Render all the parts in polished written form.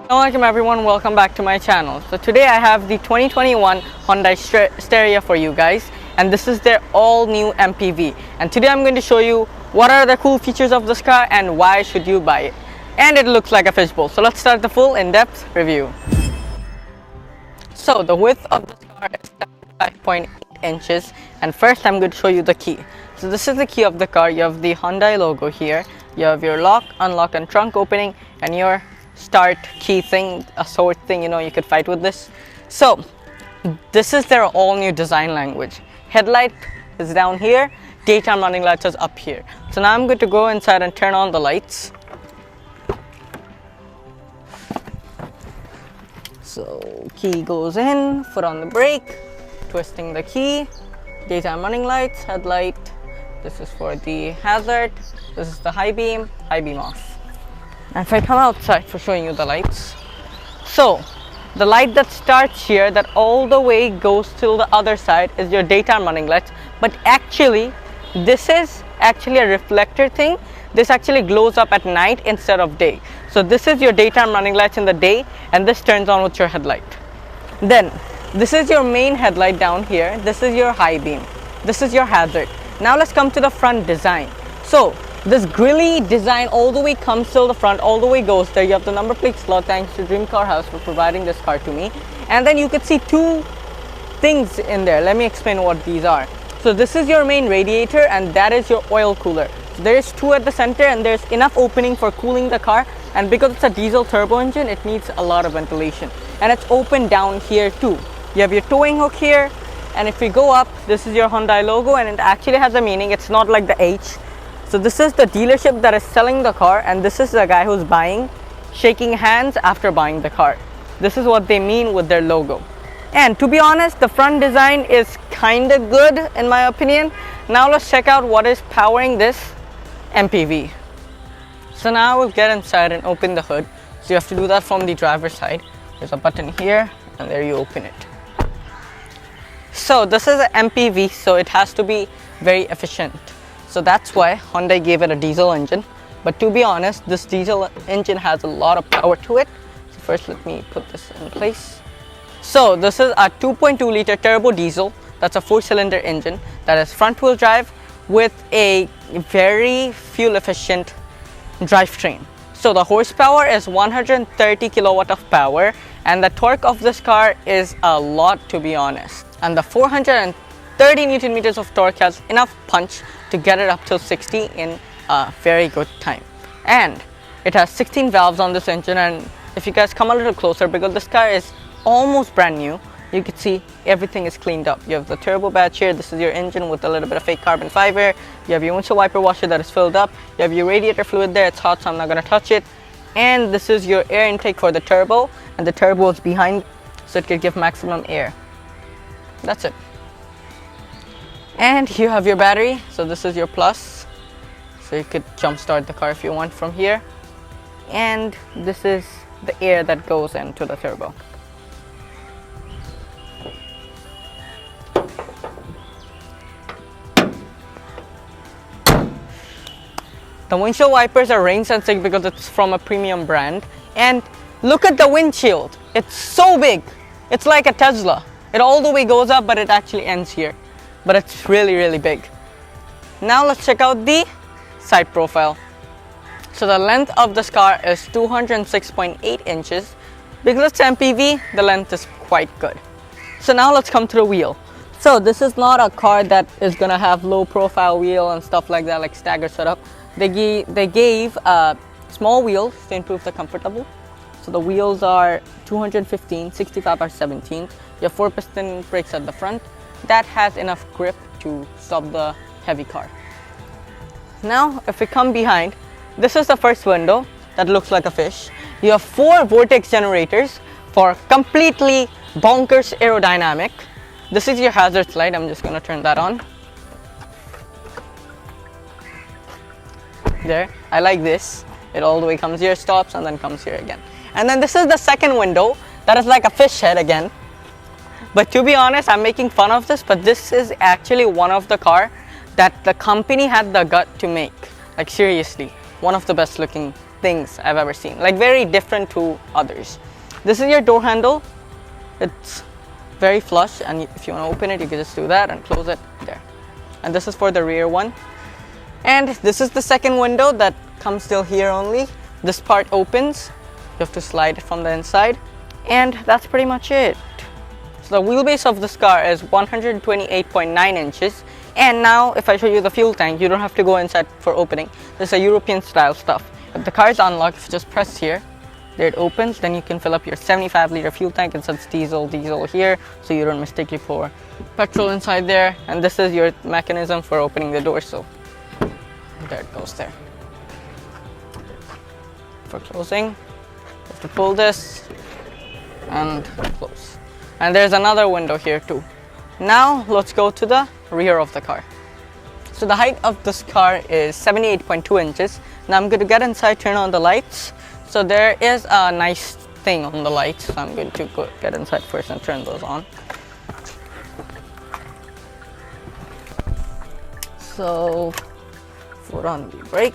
Assalamualaikum everyone, welcome back to my channel. So today I have the 2021 Hyundai Staria for you guys, and this is their all new MPV. And today I'm going to show you what are the cool features of this car and why should you buy it. And it looks like a fishbowl. So let's start the full in-depth review. So the width of this car is 5.8 inches, and first I'm going to show you the key. So this is the key of the car. You have the Hyundai logo here, you have your lock, unlock and trunk opening, and your start key thing, a sword thing, you could fight with this. So this is their all new design language. Headlight is down here, daytime running lights is up here. So now I'm going to go inside and turn on the lights. So key goes in, foot on the brake, twisting the key, daytime running lights, headlight. This is for the hazard, this is the high beam off. And if I come outside for showing you the lights, so the light that starts here that all the way goes till the other side is your daytime running lights, but actually this is actually a reflector thing. This actually glows up at night instead of day. So this is your daytime running lights in the day, and this turns on with your headlight. Then this is your main headlight down here, this is your high beam, this is your hazard. Now let's come to the front design. So this grilly design all the way comes till the front, all the way goes there. You have the number plate slot, thanks to Dream Car House for providing this car to me. And then you could see two things in there. Let me explain what these are. So this is your main radiator, and that is your oil cooler. So there's two at the center, and there's enough opening for cooling the car. And because it's a diesel turbo engine, it needs a lot of ventilation. And it's open down here too. You have your towing hook here, and if we go up, this is your Hyundai logo, and it actually has a meaning. It's not like the H. So this is the dealership that is selling the car, and this is the guy who's buying, shaking hands after buying the car. This is what they mean with their logo. And to be honest, the front design is kind of good in my opinion. Now let's check out what is powering this MPV. So now we'll get inside and open the hood. So you have to do that from the driver's side. There's a button here, and there you open it. So this is an MPV, so it has to be very efficient. So that's why Hyundai gave it a diesel engine. But to be honest, this diesel engine has a lot of power to it. So first let me put this in place. So this is a 2.2 liter turbo diesel. That's a 4-cylinder engine that is front wheel drive with a very fuel efficient drivetrain. So the horsepower is 130 kilowatt of power, and the torque of this car is a lot, to be honest. And the 430 Newton meters of torque has enough punch to get it up to 60 in a very good time. And it has 16 valves on this engine, and if you guys come a little closer, because this car is almost brand new, you can see everything is cleaned up. You have the turbo badge here, this is your engine with a little bit of fake carbon fiber. You have your windshield wiper washer that is filled up. You have your radiator fluid there, it's hot so I'm not going to touch it. And this is your air intake for the turbo, and the turbo is behind so it could give maximum air. That's it. And you have your battery, so this is your plus, so you could jump start the car if you want from here. And this is the air that goes into the turbo. The windshield wipers are rain sensing because it's from a premium brand. And look at the windshield, it's so big, it's like a Tesla. It all the way goes up, but it actually ends here. But it's really big. Now let's check out the side profile. So the length of this car is 206.8 inches. Because it's MPV, the length is quite good. So now let's come to the wheel. So this is not a car that is gonna have low profile wheel and stuff like that, like staggered setup. They gave small wheels to improve the comfortable. So the wheels are 215, 65 by 17. You have 4-piston brakes at the front. That has enough grip to stop the heavy car. Now if we come behind, this is the first window that looks like a fish. You have 4 vortex generators for completely bonkers aerodynamic. This is your hazard light, I'm just going to turn that on. There, I like this. It all the way comes here, stops, and then comes here again. And then this is the second window that is like a fish head again. But to be honest, I'm making fun of this, but this is actually one of the car that the company had the gut to make. Like seriously, one of the best looking things I've ever seen, like very different to others. This is your door handle. It's very flush, and if you want to open it, you can just do that and close it there. And this is for the rear one. And this is the second window that comes till here only. This part opens. You have to slide it from the inside, and that's pretty much it. So the wheelbase of this car is 128.9 inches. And now if I show you the fuel tank, you don't have to go inside for opening. This is a European style stuff. If the car is unlocked, if you just press here, there it opens, then you can fill up your 75-liter fuel tank. It says diesel here, so you don't mistake it for petrol inside there. And this is your mechanism for opening the door, so there it goes there. For closing, you have to pull this and close. And there's another window here too. Now let's go to the rear of the car. So the height of this car is 78.2 inches. Now I'm going to get inside, turn on the lights. So there is a nice thing on the lights. So I'm going to get inside first and turn those on. So foot on the brake.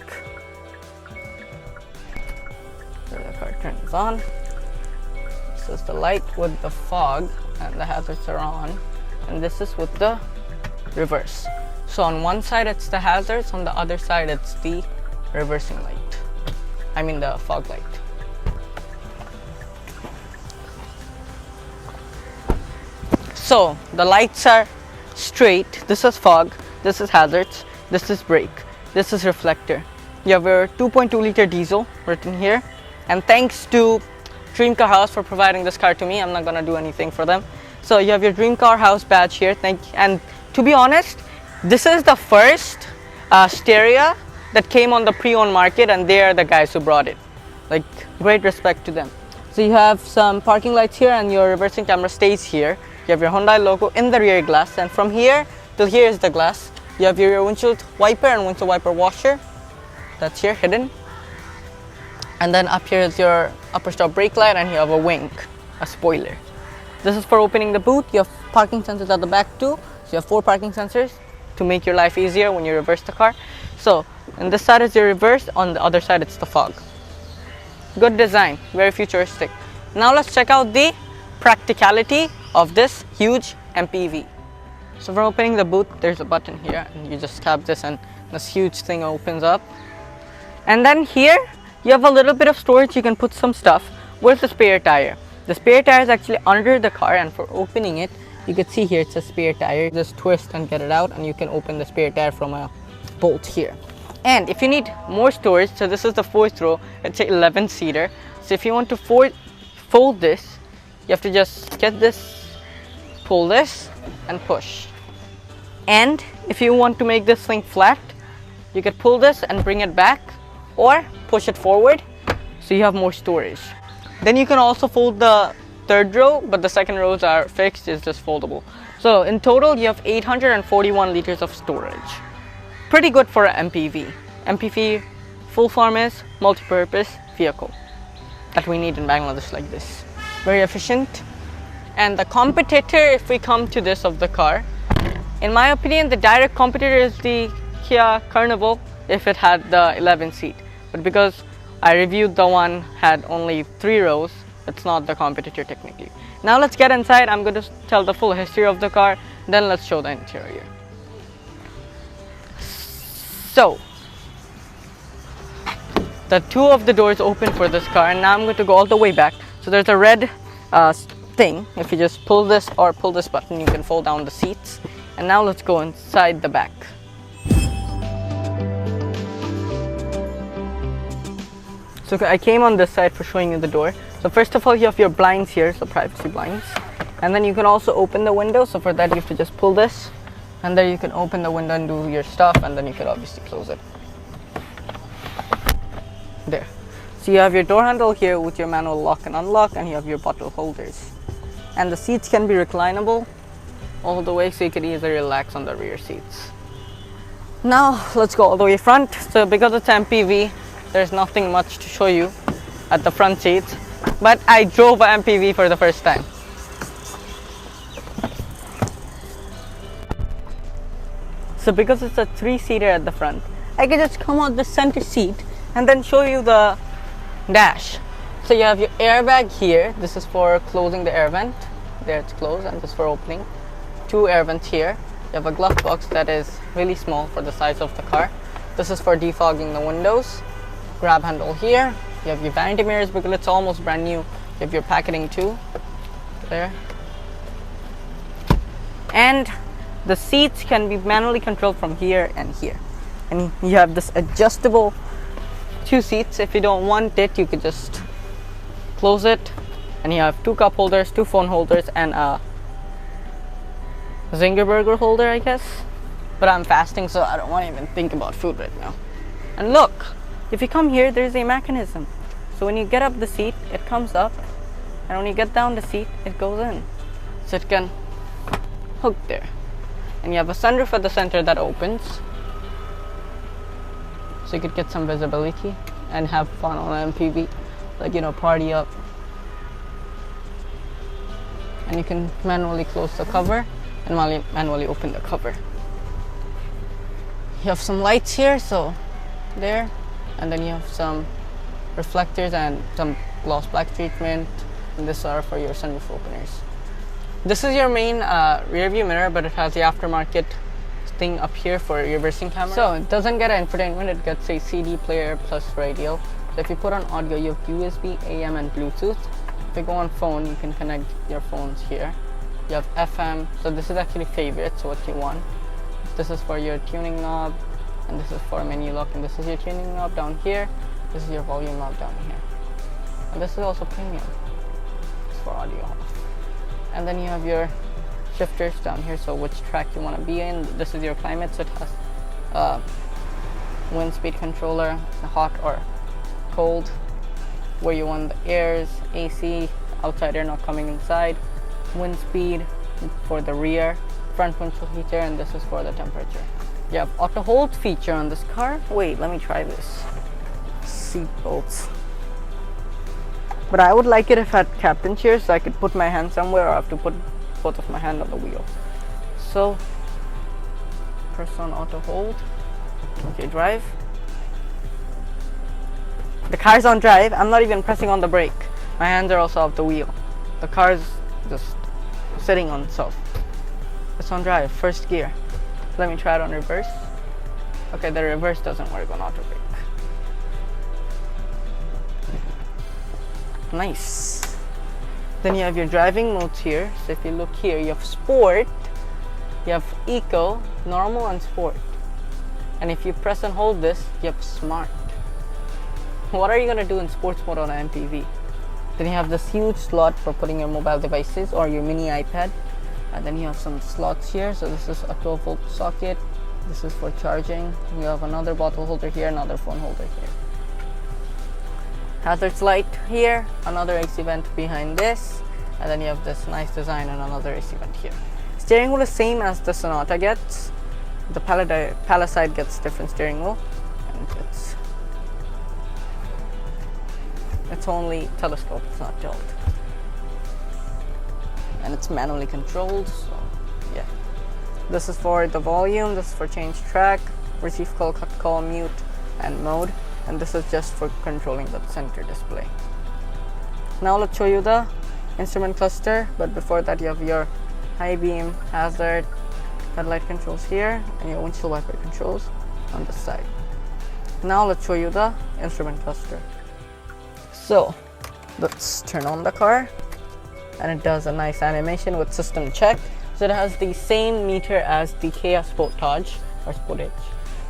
So the car turns on. This is the light with the fog and the hazards are on. And this is with the reverse. So on one side it's the hazards, on the other side it's the reversing light. I mean the fog light. So the lights are straight. This is fog, this is hazards, this is brake, this is reflector. You have your 2.2 liter diesel written here. And thanks to Dream Car House for providing this car to me. I'm not gonna do anything for them. So you have your Dream Car House badge here. And to be honest, this is the first Staria that came on the pre-owned market, and they are the guys who brought it. Like, great respect to them. So you have some parking lights here, and your reversing camera stays here. You have your Hyundai logo in the rear glass, and from here till here is the glass. You have your windshield wiper and windshield wiper washer. That's here, hidden. And then up here is your upper stop brake light, and you have a wing, a spoiler. This is for opening the boot. You have parking sensors at the back too. So you have 4 parking sensors to make your life easier when you reverse the car. So on this side is your reverse, on the other side it's the fog. Good design, very futuristic. Now let's check out the practicality of this huge MPV. So for opening the boot, there's a button here, and you just tap this and this huge thing opens up. And then here you have a little bit of storage. You can put some stuff. Where's the spare tire? The spare tire is actually under the car, and for opening it, you can see here it's a spare tire. Just twist and get it out, and you can open the spare tire from a bolt here. And if you need more storage, so this is the 4th row, it's an 11-seater. So if you want to fold this, you have to just get this, pull this, and push. And if you want to make this thing flat, you can pull this and bring it back, or push it forward, so you have more storage. Then you can also fold the 3rd row, but the 2nd rows are fixed, it's just foldable. So in total, you have 841 liters of storage. Pretty good for an MPV. MPV full form is multi-purpose vehicle that we need in Bangladesh like this. Very efficient. And the competitor, if we come to this of the car, in my opinion, the direct competitor is the Kia Carnival if it had the 11 seat. But because I reviewed the one had only 3 rows, it's not the competitor technically. Now let's get inside. I'm going to tell the full history of the car, then let's show the interior. So the 2 of the doors open for this car, and now I'm going to go all the way back. So there's a red thing. If you just pull this or pull this button, you can fold down the seats. And now let's go inside the back. So I came on this side for showing you the door. So first of all, you have your blinds here, so privacy blinds. And then you can also open the window. So for that, you have to just pull this, and then you can open the window and do your stuff, and then you can obviously close it. There. So you have your door handle here with your manual lock and unlock, and you have your bottle holders. And the seats can be reclinable all the way, so you can easily relax on the rear seats. Now let's go all the way front. So because it's MPV, there's nothing much to show you at the front seats, but I drove an MPV for the first time. So because it's a 3-seater at the front, I can just come out the center seat and then show you the Dash. So you have your airbag here. This is for closing the air vent. There it's closed, and this is for opening. 2 air vents here. You have a glove box that is really small for the size of the car. This is for defogging the windows. Grab handle here. You have your vanity mirrors because it's almost brand new. You have your packaging too. There. And the seats can be manually controlled from here and here. And you have this adjustable 2 seats. If you don't want it, you could just close it. And you have 2 cup holders, 2 phone holders, and a Zinger burger holder, I guess. But I'm fasting, so I don't want to even think about food right now. And look, if you come here, there's a mechanism. So when you get up the seat, it comes up. And when you get down the seat, it goes in. So it can hook there. And you have a sunroof at the center that opens. So you could get some visibility and have fun on an MPV. Like, you know, party up. And you can manually close the cover and manually open the cover. You have some lights here, so there. And then you have some reflectors and some gloss black treatment. And these are for your sunroof openers. This is your main rear view mirror, but it has the aftermarket thing up here for reversing camera. So it doesn't get infotainment, it gets a CD player plus radio. So if you put on audio, you have USB, AM, and Bluetooth. If you go on phone, you can connect your phones here. You have FM, so this is actually favorites, what you want. This is for your tuning knob, and this is for menu lock, and this is your tuning knob down here. This is your volume knob down here. And this is also premium. It's for audio off. And then you have your shifters down here, so which track you want to be in. This is your climate, so it has wind speed controller, hot or cold, where you want the airs, AC, outside air not coming inside, wind speed for the rear, front windshield heater, and this is for the temperature. You have auto hold feature on this car. Wait, let me try this. Seat belts. But I would like it if I had captain chair, so I could put my hand somewhere, or I have to put both of my hand on the wheel. So press on auto hold. Okay, drive. The car's on drive. I'm not even pressing on the brake. My hands are also off the wheel. The car's just sitting on itself. It's on drive, first gear. Let me try it on reverse. Okay, the reverse doesn't work on auto brake. Nice. Then you have your driving modes here. So if you look here, you have sport, you have eco, normal, and sport. And if you press and hold this, you have smart. What are you going to do in sports mode on an MPV? Then you have this huge slot for putting your mobile devices or your mini iPad. And then you have some slots here. So this is a 12-volt socket. This is for charging. You have another bottle holder here, another phone holder here. Hazards light here, another AC vent behind this, and then you have this nice design and another AC vent here. Steering wheel is same as the Sonata gets. The Palisade gets different steering wheel, and it's only telescope, it's not tilt. And it's manually controlled, so yeah. This is for the volume, this is for change track, receive call, cut call, mute, and mode. And this is just for controlling the center display. Now let's show you the instrument cluster, but before that you have your high beam, hazard, headlight controls here, and your windshield wiper controls on this side. Now let's show you the instrument cluster. So let's turn on the car, and it does a nice animation with system check. So it has the same meter as the Kia Sportage or Sportage.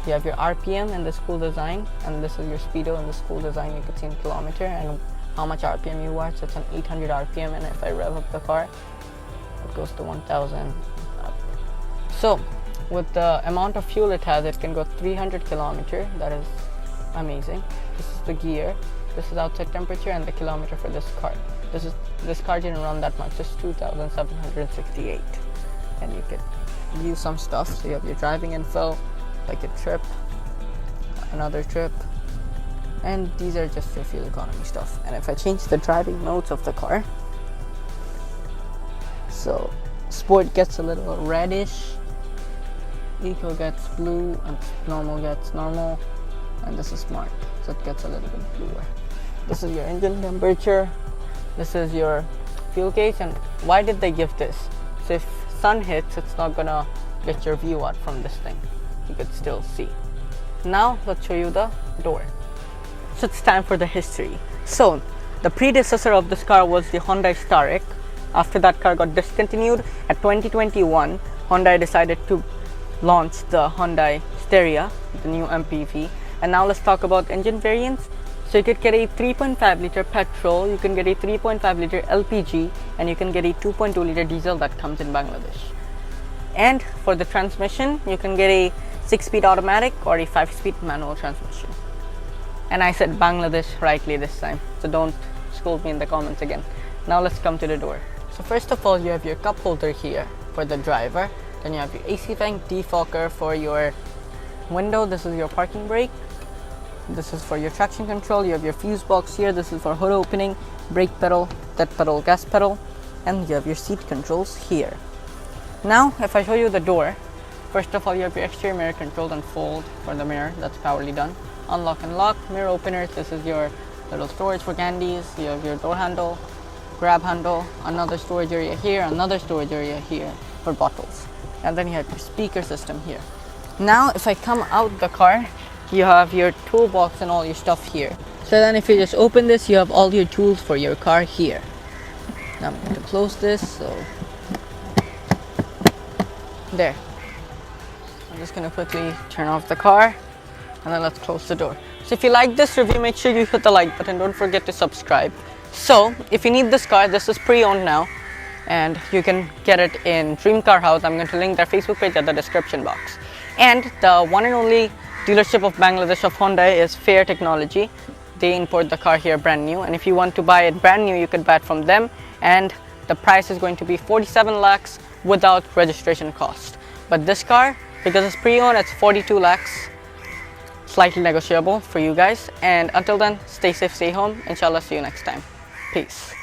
You have your RPM in this cool design, and this is your speedo in this cool design. You can see in kilometer and how much RPM you are. So it's an 800 RPM, and if I rev up the car, it goes to 1000 up. So with the amount of fuel it has, it can go 300 kilometer. That is amazing. This is the gear. This is outside temperature and the kilometer for this car. This car didn't run that much, just 2,768. And you could view some stuff. So you have your driving info, like a trip, another trip, and these are just your fuel economy stuff. And if I change the driving modes of the car, so sport gets a little reddish, eco gets blue, and normal gets normal, and this is smart, so it gets a little bit bluer. This is your engine temperature. This is your fuel gauge. And why did they give this? So if sun hits, it's not gonna get your view out from this thing. You could still see. Now let's show you the door. So it's time for the history. So the predecessor of this car was the Hyundai Staria. After that car got discontinued, at 2021, Hyundai decided to launch the Hyundai Staria, the new MPV. And now let's talk about engine variants. So you could get a 3.5 liter petrol, you can get a 3.5 liter LPG, and you can get a 2.2 liter diesel that comes in Bangladesh. And for the transmission, you can get a 6-speed automatic or a 5-speed manual transmission. And I said Bangladesh rightly this time, so don't scold me in the comments again. Now let's come to the door. So first of all, you have your cup holder here for the driver. Then you have your AC vent defogger for your window. This is your parking brake. This is for your traction control. You have your fuse box here. This is for hood opening, brake pedal, dead pedal, gas pedal. And you have your seat controls here. Now, if I show you the door, first of all, you have your exterior mirror control and fold for the mirror. That's powerfully done. Unlock and lock, mirror openers. This is your little storage for candies. You have your door handle, grab handle, another storage area here, another storage area here for bottles. And then you have your speaker system here. Now, if I come out the car, you have your toolbox and all your stuff here. So then if you just open this, you have all your tools for your car here. Now I'm going to close this, so there. I'm just going to quickly turn off the car, and then let's close the door. So if you like this review, make sure you hit the like button. Don't forget to subscribe. So if you need this car, this is pre-owned now, and you can get it in Dream Car House. I'm going to link their Facebook page at the description box. And the one and only dealership of Bangladesh of Hyundai is Fair Technology. They import the car here brand new, and if you want to buy it brand new, you could buy it from them, and the price is going to be 47 lakhs without registration cost. But this car, because it's pre-owned, it's 42 lakhs, slightly negotiable for you guys. And until then, stay safe, stay home. Inshallah, see you next time. Peace.